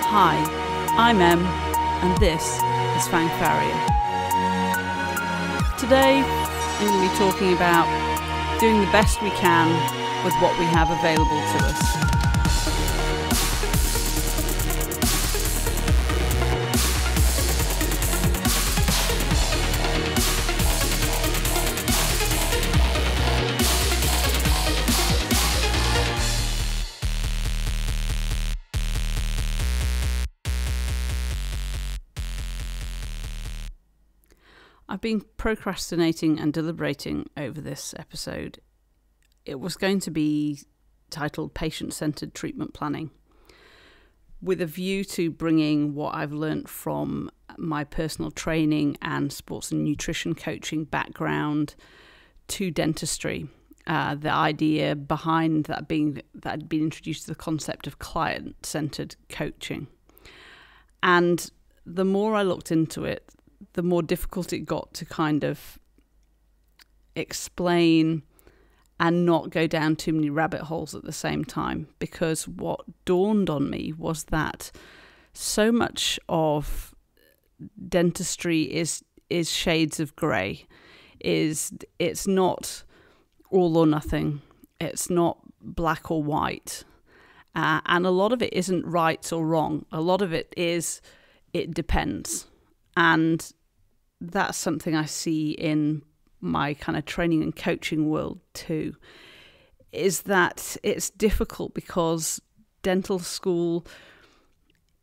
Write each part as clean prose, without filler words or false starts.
Hi, I'm Em, and this is Fanfaria. Today, I'm going to be talking about doing the best we can with what we have available to us. I've been procrastinating and deliberating over this episode. It was going to be titled Patient-Centered Treatment Planning, with a view to bringing what I've learnt from my personal training and sports and nutrition coaching background to dentistry. The idea behind that had been introduced to the concept of client-centered coaching. And the more I looked into it, the more difficult it got to kind of explain and not go down too many rabbit holes at the same time. Because what dawned on me was that so much of dentistry is shades of grey. It's not all or nothing. It's not black or white. And a lot of it isn't right or wrong. A lot of it depends. And that's something I see in my kind of training and coaching world too, is that it's difficult because dental school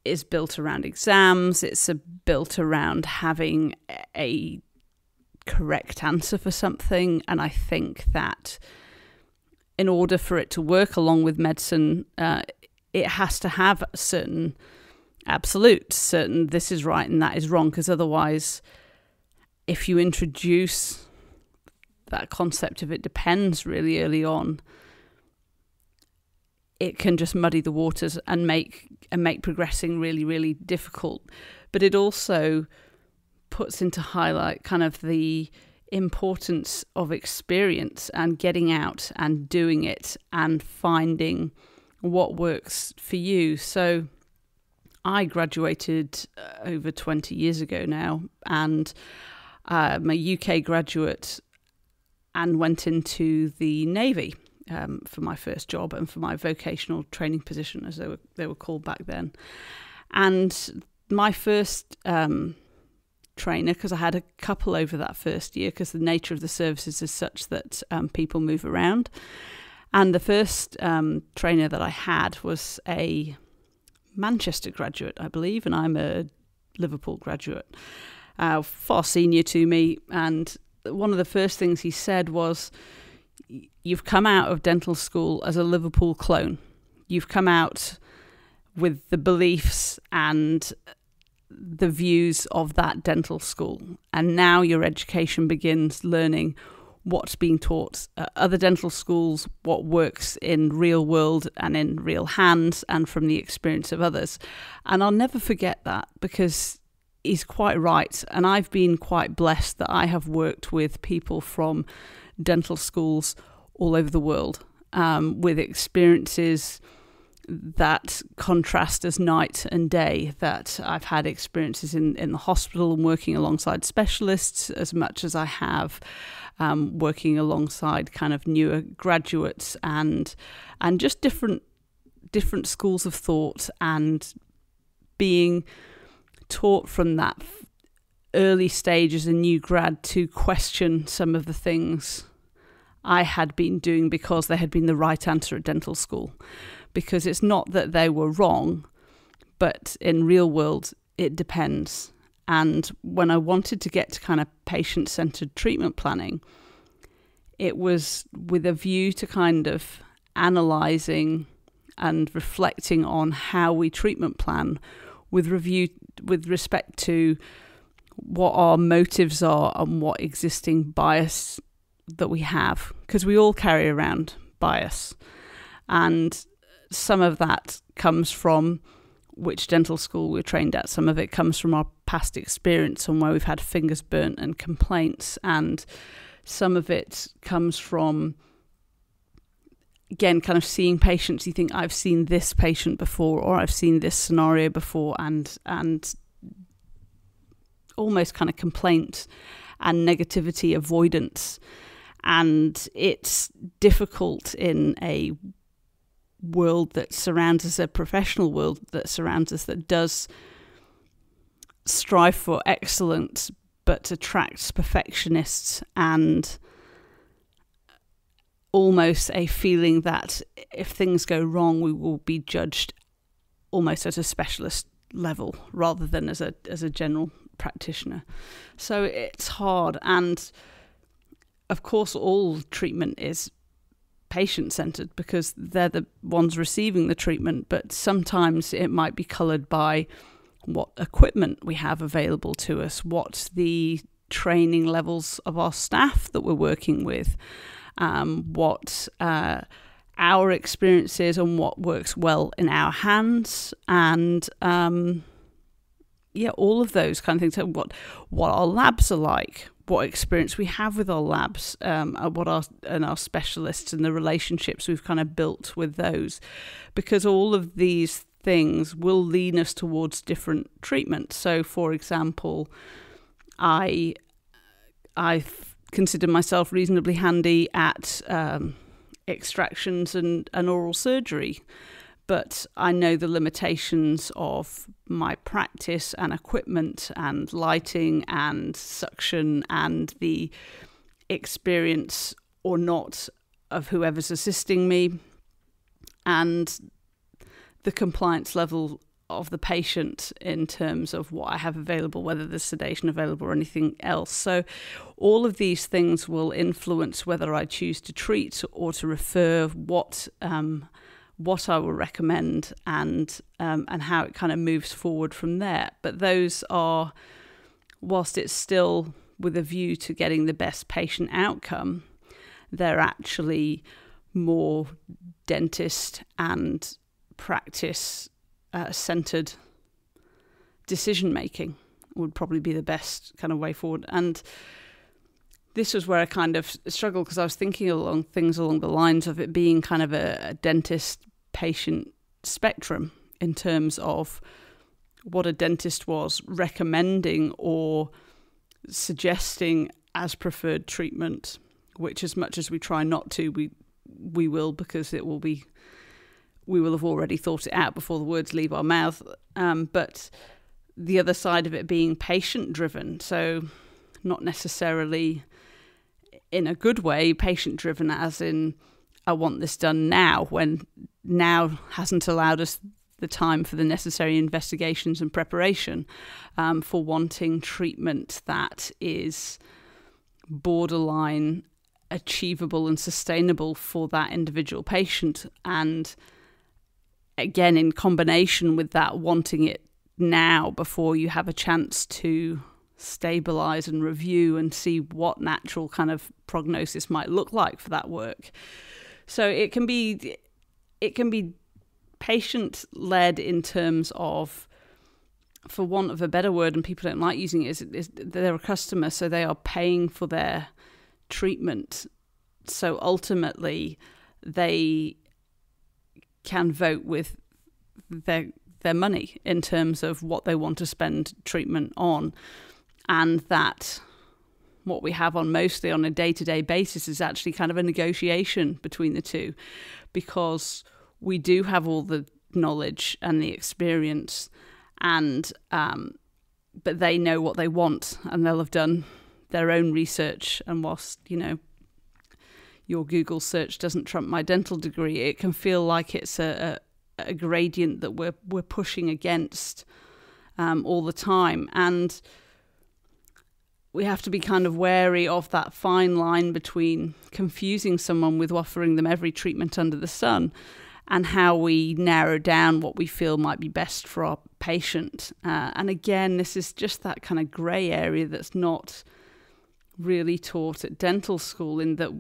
is built around exams. It's built around having a correct answer for something. And I think that in order for it to work along with medicine, it has to have certain this is right and that is wrong, because otherwise, if you introduce that concept of it depends really early on, it can just muddy the waters and make progressing really, really difficult. But it also puts into highlight kind of the importance of experience and getting out and doing it and finding what works for you. So I graduated over 20 years ago now, and I'm a UK graduate and went into the Navy for my first job and for my vocational training position, as they were called back then. And my first trainer, because I had a couple over that first year, because the nature of the services is such that people move around. And the first trainer that I had was a Manchester graduate, I believe, and I'm a Liverpool graduate, far senior to me. And one of the first things he said was, you've come out of dental school as a Liverpool clone. You've come out with the beliefs and the views of that dental school. And now your education begins learning what's being taught at other dental schools, what works in real world and in real hands and from the experience of others. And I'll never forget that, because he's quite right. And I've been quite blessed that I have worked with people from dental schools all over the world, with experiences that contrast as night and day. That I've had experiences in the hospital and working alongside specialists as much as I have working alongside kind of newer graduates and just different schools of thought, and being taught from that early stage as a new grad to question some of the things I had been doing because they had been the right answer at dental school. Because it's not that they were wrong, but in real world, it depends. And when I wanted to get to kind of patient-centered treatment planning, it was with a view to kind of analysing and reflecting on how we treatment plan with respect to what our motives are and what existing bias that we have. Because we all carry around bias. And some of that comes from which dental school we're trained at. Some of it comes from our past experience and where we've had fingers burnt and complaints. And some of it comes from again, kind of seeing patients, you think, I've seen this patient before, or I've seen this scenario before, and almost kind of complaint and negativity avoidance. And it's difficult in a world that surrounds us, a professional world that surrounds us, that does strive for excellence but attracts perfectionists, and almost a feeling that if things go wrong, we will be judged almost at a specialist level rather than as a general practitioner. So it's hard. And of course, all treatment is patient-centered because they're the ones receiving the treatment, but sometimes it might be coloured by what equipment we have available to us, what the training levels of our staff that we're working with, what our experience is and what works well in our hands, and all of those kind of things. So what our labs are like, what experience we have with our labs, what our specialists and the relationships we've kind of built with those, because all of these things will lean us towards different treatments. So, for example, I consider myself reasonably handy at extractions and oral surgery, but I know the limitations of my practice and equipment and lighting and suction and the experience or not of whoever's assisting me, and the compliance level of the patient in terms of what I have available, whether there's sedation available or anything else. So all of these things will influence whether I choose to treat or to refer, what I will recommend, and how it kind of moves forward from there. But those are, whilst it's still with a view to getting the best patient outcome, they're actually more dentist and practice centered decision making would probably be the best kind of way forward. And this was where I kind of struggled, because I was thinking along the lines of it being kind of a dentist patient spectrum in terms of what a dentist was recommending or suggesting as preferred treatment, which, as much as we try not to, we will, because we will have already thought it out before the words leave our mouth. But the other side of it being patient-driven, so not necessarily in a good way patient-driven as in, I want this done now, when now hasn't allowed us the time for the necessary investigations and preparation, for wanting treatment that is borderline achievable and sustainable for that individual patient. And again, in combination with that, wanting it now before you have a chance to stabilize and review and see what natural kind of prognosis might look like for that work. So it can be patient-led in terms of, for want of a better word, and people don't like using it, is they're a customer, so they are paying for their treatment. So ultimately, they can vote with their money in terms of what they want to spend treatment on, and that what we have on mostly on a day-to-day basis is actually kind of a negotiation between the two, because we do have all the knowledge and the experience, and but they know what they want, and they'll have done their own research. And whilst your Google search doesn't trump my dental degree, it can feel like it's a gradient that we're pushing against all the time. And we have to be kind of wary of that fine line between confusing someone with offering them every treatment under the sun, and how we narrow down what we feel might be best for our patient. And again, this is just that kind of grey area that's not really taught at dental school, in that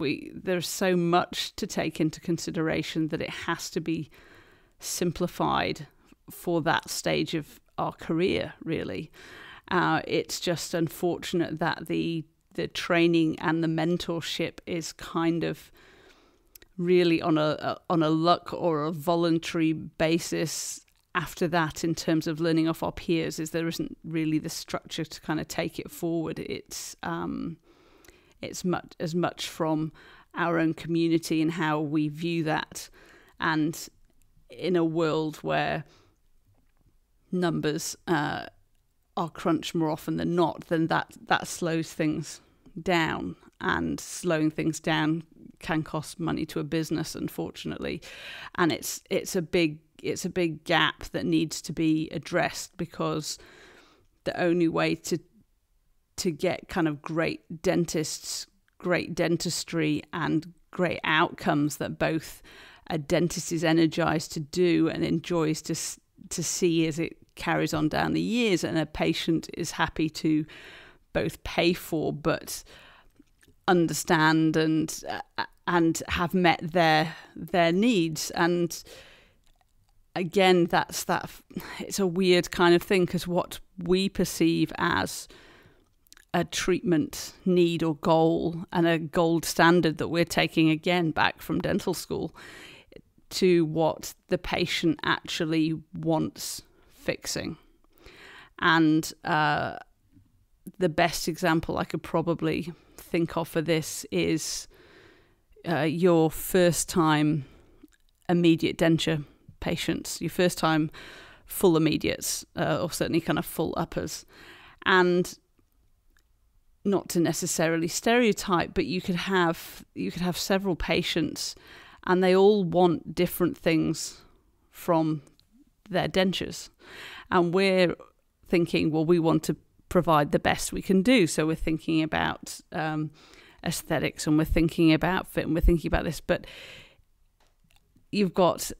there's so much to take into consideration that it has to be simplified for that stage of our career, really. It's just unfortunate that the training and the mentorship is kind of really on a luck or a voluntary basis after that in terms of learning off our peers, is there isn't really the structure to kind of take it forward. It's much from our own community and how we view that. And in a world where numbers are crunched more often than not, then that slows things down, and slowing things down can cost money to a business, unfortunately. And it's a big gap that needs to be addressed, because the only way to get kind of great dentists, great dentistry, and great outcomes that both a dentist is energized to do and enjoys to see as it carries on down the years, and a patient is happy to both pay for but understand and have met their needs. And again, it's a weird kind of thing, because what we perceive as a treatment need or goal, and a gold standard that we're taking again back from dental school, to what the patient actually wants fixing. And the best example I could probably think of for this is your first time immediate denture patients, your first time full immediates, or certainly kind of full uppers. And not to necessarily stereotype, but you could have several patients, and they all want different things from their dentures. And we're thinking, well, we want to provide the best we can do. So we're thinking about aesthetics, and we're thinking about fit, and we're thinking about this. But you've got,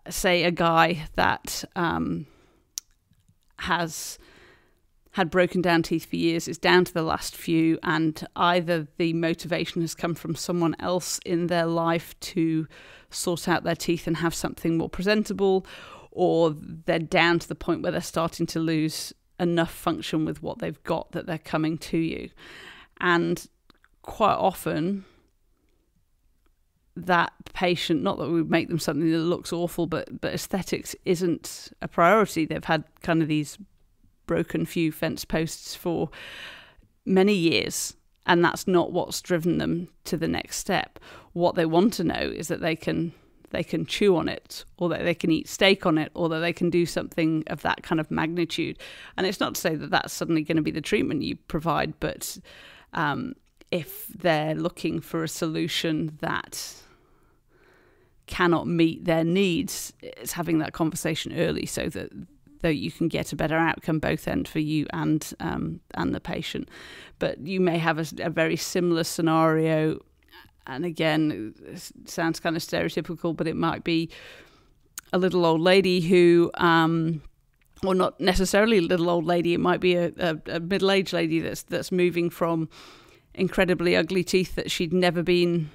say, a guy that has had broken down teeth for years, is down to the last few, and either the motivation has come from someone else in their life to sort out their teeth and have something more presentable, or they're down to the point where they're starting to lose enough function with what they've got that they're coming to you. And quite often that patient, not that we make them something that looks awful, but aesthetics isn't a priority. They've had kind of these broken few fence posts for many years, and that's not what's driven them to the next step. What they want to know is that they can chew on it, or that they can eat steak on it, or that they can do something of that kind of magnitude. And it's not to say that that's suddenly going to be the treatment you provide, but if they're looking for a solution that cannot meet their needs, it's having that conversation early, so that you can get a better outcome both end for you and the patient. But you may have a very similar scenario, and again, it sounds kind of stereotypical, but it might be a little old lady who, or not necessarily a little old lady, it might be a middle-aged lady that's moving from incredibly ugly teeth that she'd never been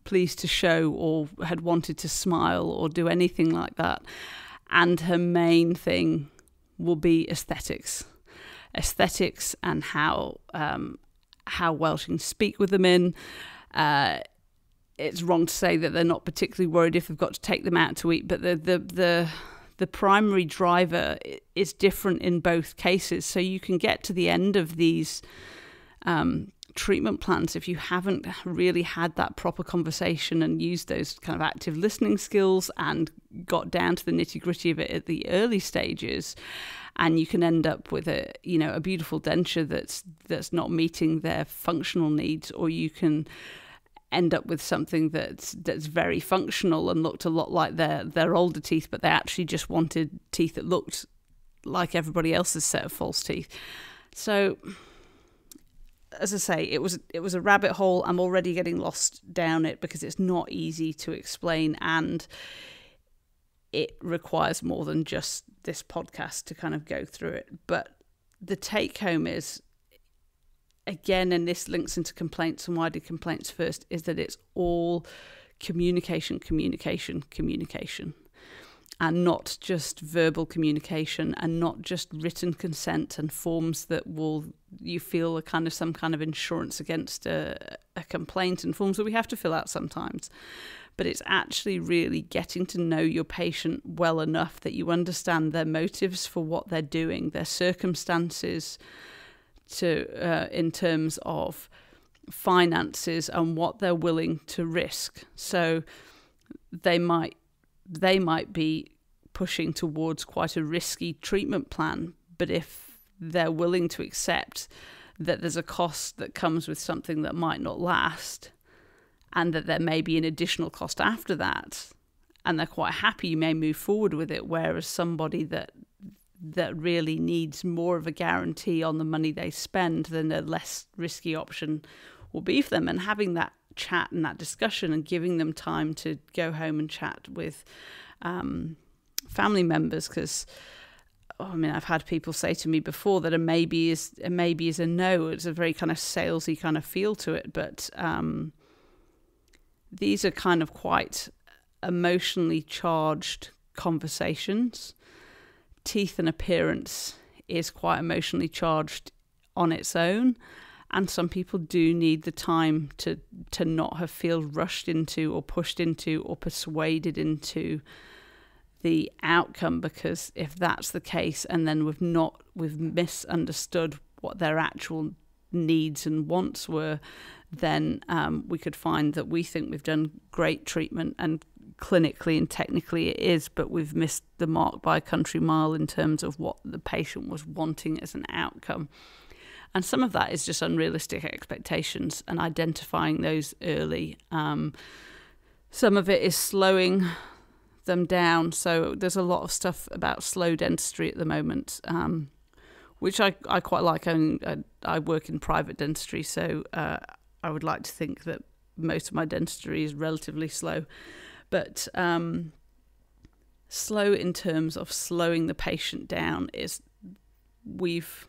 pleased to show or had wanted to smile or do anything like that. And her main thing will be aesthetics and how well she can speak with them in. It's wrong to say that they're not particularly worried if they've got to take them out to eat, but the primary driver is different in both cases. So you can get to the end of these treatment plans if you haven't really had that proper conversation and used those kind of active listening skills and got down to the nitty-gritty of it at the early stages, and you can end up with a beautiful denture that's not meeting their functional needs, or you can end up with something that's very functional and looked a lot like their older teeth, but they actually just wanted teeth that looked like everybody else's set of false teeth. So, as I say, it was a rabbit hole. I'm already getting lost down it because it's not easy to explain, and it requires more than just this podcast to kind of go through it. But the take home is, again, and this links into complaints and why did complaints first, is that it's all communication, and not just verbal communication, and not just written consent and forms that you feel are kind of some kind of insurance against a complaint, and forms that we have to fill out sometimes. but it's actually really getting to know your patient well enough that you understand their motives for what they're doing, their circumstances in terms of finances and what they're willing to risk. So they might be pushing towards quite a risky treatment plan, but if they're willing to accept that there's a cost that comes with something that might not last, and that there may be an additional cost after that, and they're quite happy, you may move forward with it. Whereas somebody that really needs more of a guarantee on the money they spend, then a less risky option will be for them. And having that chat and that discussion and giving them time to go home and chat with family members, because I've had people say to me before that a maybe is a no. It's a very kind of salesy kind of feel to it, but these are kind of quite emotionally charged conversations. Teeth and appearance is quite emotionally charged on its own, and some people do need the time to not have feel rushed into or pushed into or persuaded into the outcome, because if that's the case and then we've misunderstood what their actual needs and wants were, then we could find that we think we've done great treatment, and clinically and technically it is, but we've missed the mark by a country mile in terms of what the patient was wanting as an outcome. And some of that is just unrealistic expectations and identifying those early. Some of it is slowing them down. So there's a lot of stuff about slow dentistry at the moment, which I quite like. I work in private dentistry, so I would like to think that most of my dentistry is relatively slow. But slow in terms of slowing the patient down is we've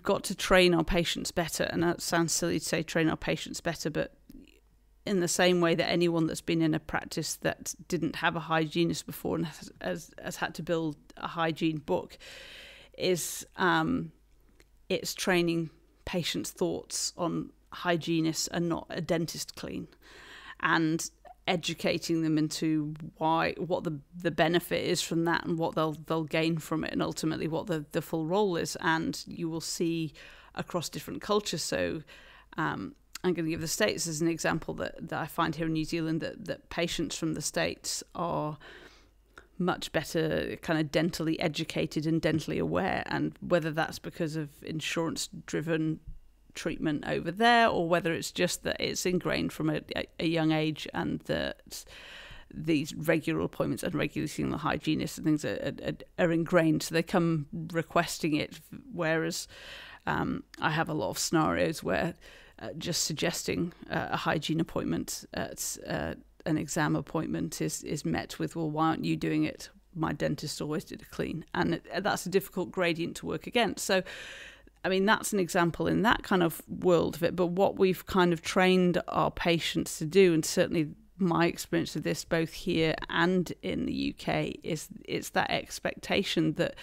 got to train our patients better. And that sounds silly to say train our patients better, but in the same way that anyone that's been in a practice that didn't have a hygienist before and has had to build a hygiene book is it's training patients' thoughts on hygienists and not a dentist clean, and educating them into what the benefit is from that and what they'll gain from it, and ultimately what the full role is. And you will see across different cultures. So I'm going to give the States as an example that I find here in New Zealand, that patients from the States are much better kind of dentally educated and dentally aware, and whether that's because of insurance-driven treatment over there, or whether it's just that it's ingrained from a young age, and that these regular appointments and regularly seeing the hygienist and things are ingrained, so they come requesting it. Whereas I have a lot of scenarios where just suggesting a hygiene appointment at an exam appointment is met with, well, why aren't you doing it? My dentist always did a clean. And that's a difficult gradient to work against. So that's an example in that kind of world of it. But what we've kind of trained our patients to do, and certainly my experience of this both here and in the UK, is it's that expectation that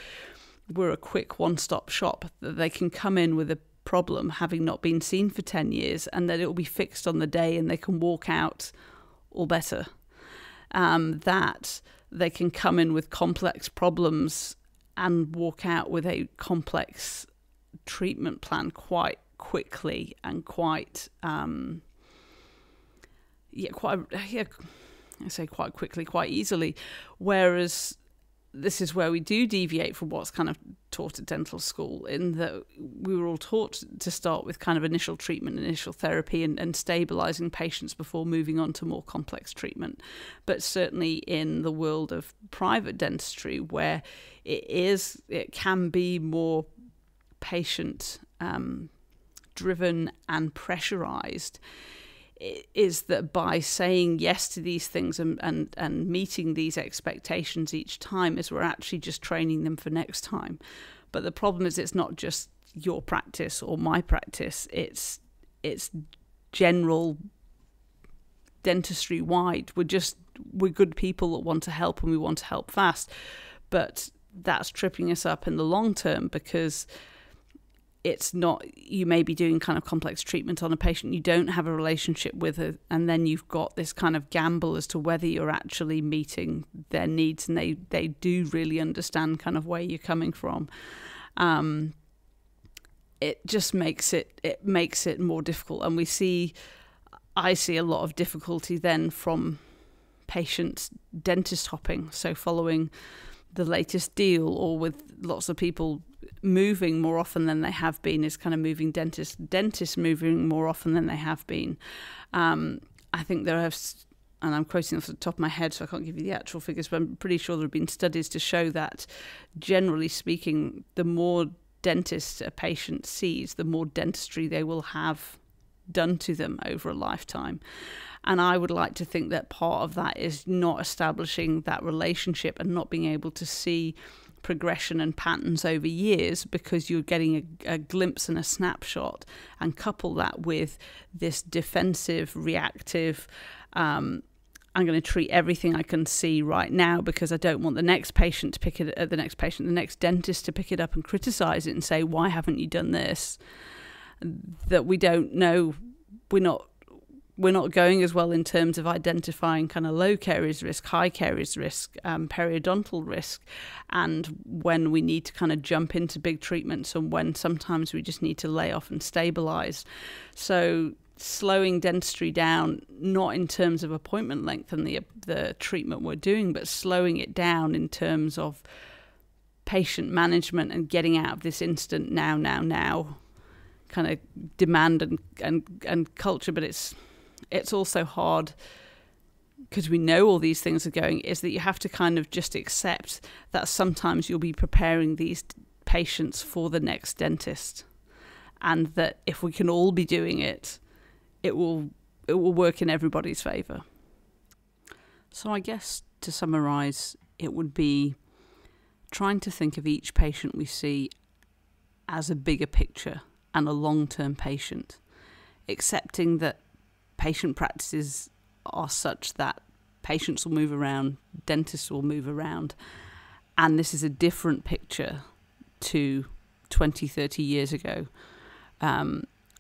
we're a quick one-stop shop, that they can come in with a problem having not been seen for 10 years, and that it will be fixed on the day and they can walk out all better. That they can come in with complex problems and walk out with a complex treatment plan quite quickly and quite quickly, quite easily. Whereas this is where we do deviate from what's kind of taught at dental school, in that we were all taught to start with kind of initial treatment, initial therapy, and stabilising patients before moving on to more complex treatment. But certainly in the world of private dentistry, where it can be more patient driven and pressurised, is that by saying yes to these things and meeting these expectations each time, is we're actually just training them for next time. But the problem is, it's not just your practice or my practice, it's general dentistry wide. We're good people that want to help, and we want to help fast, but that's tripping us up in the long term, because it's not, you may be doing kind of complex treatment on a patient you don't have a relationship with, and then you've got this kind of gamble as to whether you're actually meeting their needs, and they do really understand kind of where you're coming from. It just makes it more difficult, and I see a lot of difficulty then from patients dentist hopping, so following the latest deal, or with lots of people moving more often than they have been, is kind of moving dentists moving more often than they have been. I think there have, and I'm quoting off the top of my head, so I can't give you the actual figures, but I'm pretty sure there have been studies to show that, generally speaking, the more dentists a patient sees, the more dentistry they will have done to them over a lifetime. And I would like to think that part of that is not establishing that relationship and not being able to see progression and patterns over years, because you're getting a glimpse and a snapshot, and couple that with this defensive, reactive, I'm going to treat everything I can see right now because I don't want the next patient to pick it, the next dentist to pick it up and criticize it and say, why haven't you done this? That we don't know, we're not going as well in terms of identifying kind of low caries risk, high caries risk, periodontal risk, and when we need to kind of jump into big treatments, and when sometimes we just need to lay off and stabilize. So slowing dentistry down, not in terms of appointment length and the treatment we're doing, but slowing it down in terms of patient management and getting out of this instant now kind of demand and culture. But it's also hard, because we know all these things are going, is that you have to kind of just accept that sometimes you'll be preparing these patients for the next dentist, and that if we can all be doing it, it will work in everybody's favour. So I guess to summarise, it would be trying to think of each patient we see as a bigger picture and a long-term patient, accepting that patient practices are such that patients will move around, dentists will move around, and this is a different picture to 20, 30 years ago,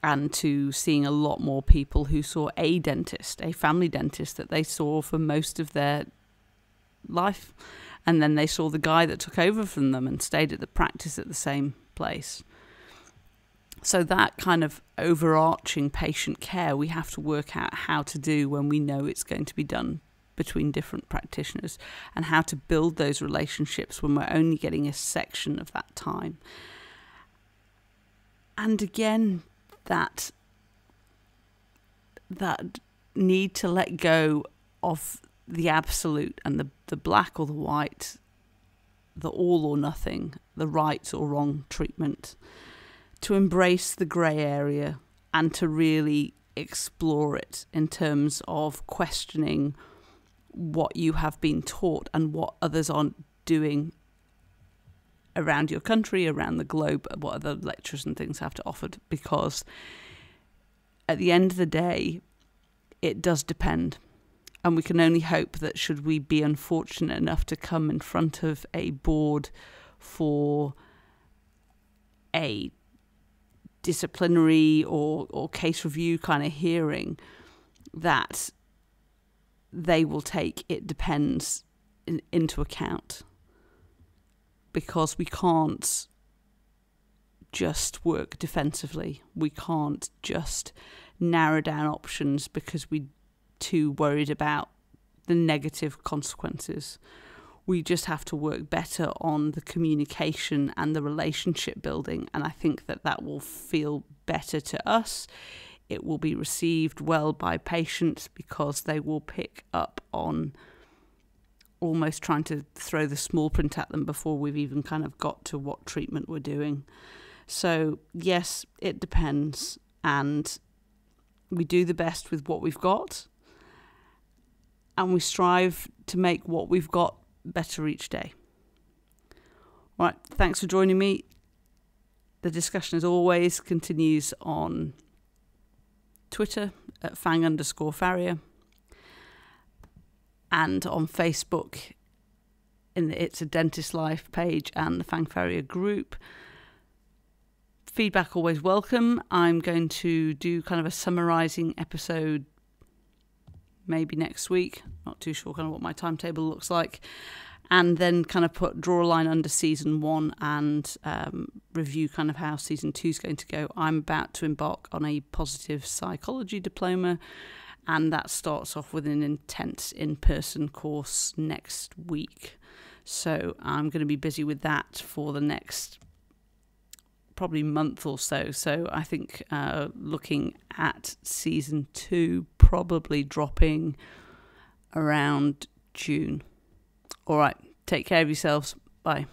and to seeing a lot more people who saw a dentist, a family dentist that they saw for most of their life, and then they saw the guy that took over from them and stayed at the practice at the same place. So that kind of overarching patient care we have to work out how to do when we know it's going to be done between different practitioners, and how to build those relationships when we're only getting a section of that time. And again, that need to let go of the absolute and the black or the white, the all or nothing, the right or wrong treatment, to embrace the grey area and to really explore it in terms of questioning what you have been taught and what others are doing around your country, around the globe, what other lectures and things have to offer, because at the end of the day, it does depend. And we can only hope that, should we be unfortunate enough to come in front of a board for a disciplinary or case review kind of hearing, that they will take "it depends" into account, because we can't just work defensively. We can't just narrow down options because we're too worried about the negative consequences. We just have to work better on the communication and the relationship building, and I think that will feel better to us. It will be received well by patients, because they will pick up on almost trying to throw the small print at them before we've even kind of got to what treatment we're doing. So yes, it depends, and we do the best with what we've got, and we strive to make what we've got better each day. All right, thanks for joining me. The discussion, as always, continues on Twitter at @fang_farrier, and on Facebook in the It's a Dentist Life page and the Fang Farrier group. feedback always welcome. I'm going to do kind of a summarising episode maybe next week. Not too sure kind of what my timetable looks like. And then kind of draw a line under season 1 and review kind of how season 2 is going to go. I'm about to embark on a positive psychology diploma, and that starts off with an intense in-person course next week. So I'm going to be busy with that for the next probably month or so. So I think looking at season 2 probably dropping around June. All right, take care of yourselves. Bye.